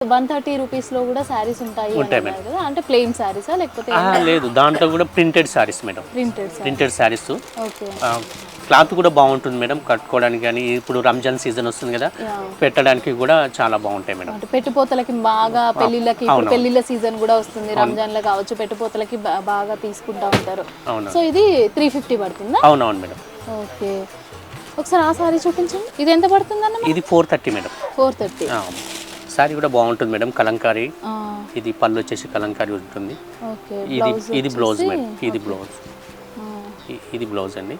130 రూపీస్లో కూడా శారీస్ ఉంటాయి అన్నారు కదా, అంటే ప్లెయిన్ శారీసా లేకపోతే లేదు, దాంట్లో కూడా printed saris madam. Printed saris. Okay. Cloth కూడా బాగుంటుంది మేడం, కట్టుకోవడానికి కానీ. ఇప్పుడు రంజాన్ సీజన్ వస్తుంది కదా, పెట్టడానికి కూడా చాలా బాగుంటాయి మేడం. అంటే పెట్టుపోతలకి బాగా, పెళ్లిళ్ళకి, పెళ్లిళ్ళ సీజన్ కూడా వస్తుంది, రంజాన్ లో కావచ్చు, పెట్టుపోతలకి బాగా తీసుకుంటా ఉంటారు. సో ఇది 350 పడుతుందా? అవునవును మేడం. ఓకే, ఒకసారి ఆ సారీ చూపించండి. ఇది ఎంత పడుతుంది అన్న? ఇది 430 మేడం. 430. సారీ కూడా బాగుంటుంది మేడం, కలంకారీ. ఇది పళ్ళు వచ్చేసి కలంకారీ ఉంటుంది. ఇది బ్లౌజ్ మేడం. ఇది బ్లౌజ్ అండి,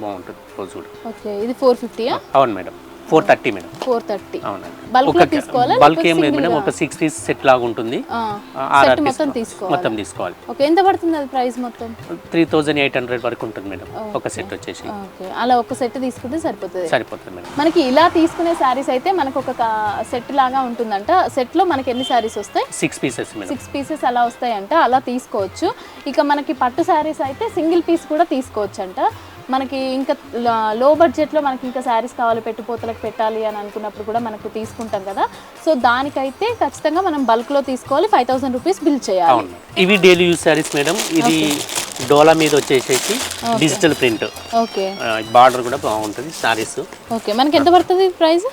బాగుంటుంది బ్లౌజ్ కూడా. ఓకే, ఇది 450. అవును మేడం, 430 మేడం. 430. అవునండి. బల్క్ ఏం లేదు మేడం, ఒక 6 పీస్ సెట్ లాగా ఉంటుంది. మొత్తం తీసుకోవాలి. ఓకే, ఎంత పడుతుంది అది ప్రైస్ మొత్తం? 3800 వరకు ఉంటుంది మేడం ఒక సెట్ వచ్చేసి. ఓకే, అలా ఒక సెట్ తీసుకుంటే సరిపోతుంది మేడం. మనకి ఇలా తీసుకునే సారీస్ అయితే మనకు ఒక సెట్ లాగా ఉంటుందంట. సెట్ లో మనకి ఎన్ని సారీస్ వస్తాయి? 6 పీసెస్ మేడం. 6 పీసెస్ అలా వస్తాయంట, అలా తీసుకోవచ్చు. ఇక మనకి పట్టు సారీస్ అయితే సింగిల్ పీస్ కూడా తీసుకోవచ్చు అంట. మనకి ఇంకా లో బడ్జెట్లో మనకి ఇంకా శారీస్ కావాలి, పెట్టుపోతలకు పెట్టాలి అని అనుకున్నప్పుడు కూడా మనకు తీసుకుంటాం కదా. సో దానికైతే ఖచ్చితంగా మనం బల్క్లో తీసుకోవాలి. 5000 రూపీస్ బిల్ చేయాలి. ఇవి డైలీ యూజ్ శారీస్ మేడం. ఇది డోలా మీద వచ్చేసేసి డిజిటల్ ప్రింట్. ఓకే, బార్డర్ కూడా బాగుంటుంది శారీస్. ఓకే, మనకి ఎంత పడుతుంది ప్రైస్?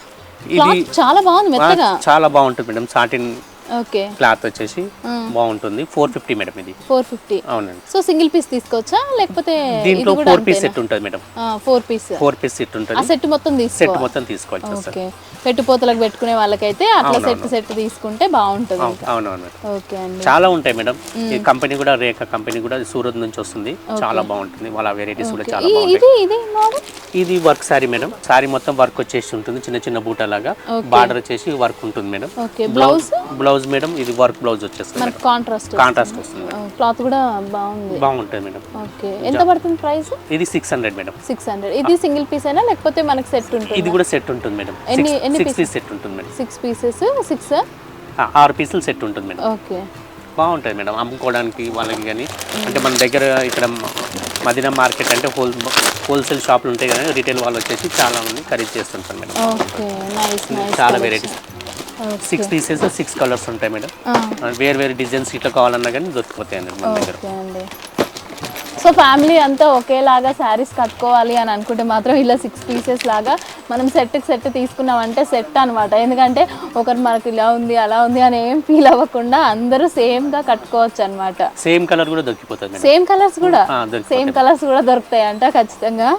ఇది చాలా బాగుంది, మెత్తగా చాలా బాగుంటుంది మేడం. సాటిన్ ఓకే, క్లాత్ వచ్చేసి బాగుంటుంది. 450 మేడం ఇది. 450. అవునండి. సో సింగిల్ పీస్ తీసుకోవచ్చా లేకపోతే దీంట్లో 4 పీస్ సెట్ ఉంటుంది మేడం. 4 పీస్ సెట్ ఉంటుంది. ఆ సెట్ మొత్తం తీసుకోవచ్చు. ఓకే, పెట్టుపోతలకు పెట్టుకునే వాళ్ళకైతే అట్లా సెట్ తీసుకుంటే బాగుంటుంది. అవునవును. ఓకే అండి, చాలా ఉంటాయి మేడం. ఈ కంపెనీ కూడా, రేఖ కంపెనీ కూడా సూరత్ నుంచి వస్తుంది. చాలా బాగుంటుంది, వాళ్ళ వెరైటీస్ కూడా చాలా బాగుంటాయి. ఇది వర్క్ సారీ మేడం. సారీ మొత్తం వర్క్ వచ్చేసి ఉంటుంది, చిన్న చిన్న బూట లాగా. బార్డర్ వచ్చేసి వర్క్ ఉంటుంది మేడం. బ్లౌజ్ మేడం, ఇది వర్క్ బ్లౌజ్ వచ్చేస్తుంది, కాంట్రాస్ట్ వస్తుంది. క్లాత్ కూడా బాగుంటుంది మేడం. ఓకే, ఎంత పడుతుంది ప్రైస్? ఇది 600 మేడం. 600. ఇది సింగిల్ పీస్ అయినా లేకపోతే మనకి సెట్ ఉంటుంది? ఇది కూడా సెట్ ఉంటుంది మేడం. ఎన్ని పీసెస్ సెట్ ఉంటుంది మేడం? 6 పీసెస్. 6 పీసులు సెట్ ఉంటుంది మేడం. ఓకే, బాగుంటుంది మేడం అమ్ముకోవడానికి వాళ్ళకి కానీ. అంటే మన దగ్గర ఇక్కడ మదీనా మార్కెట్ అంటే హోల్సేల్ షాపులు ఉంటాయి కదా, రిటైల్ వాళ్ళు వచ్చేసి చాలా మంది ఖరీదు చేస్తుంటారు మేడం. Okay, nice. చాలా వెరైటీస్. 6 పీసెస్ 6 కలర్స్ ఉంటాయి మేడం. వేరు డిజైన్స్ ఇట్లా కావాలన్నా కానీ దొరికిపోతాయి అండి మన దగ్గర. సో ఫ్యామిలీ అంతా ఒకేలాగా శారీస్ కట్టుకోవాలి అని అనుకుంటే మాత్రం ఇలా 6 పీసెస్ లాగా మనం సెట్ తీసుకున్నామంటే సెట్ అనమాట. ఎందుకంటే ఒకరు మనకు ఇలా ఉంది అలా ఉంది అని ఏం ఫీల్ అవ్వకుండా అందరూ సేమ్గా కట్టుకోవచ్చు అనమాట. సేమ్ కలర్ కూడా దొరికిపోతుంది. సేమ్ కలర్స్ కూడా దొరుకుతాయి అంట ఖచ్చితంగా.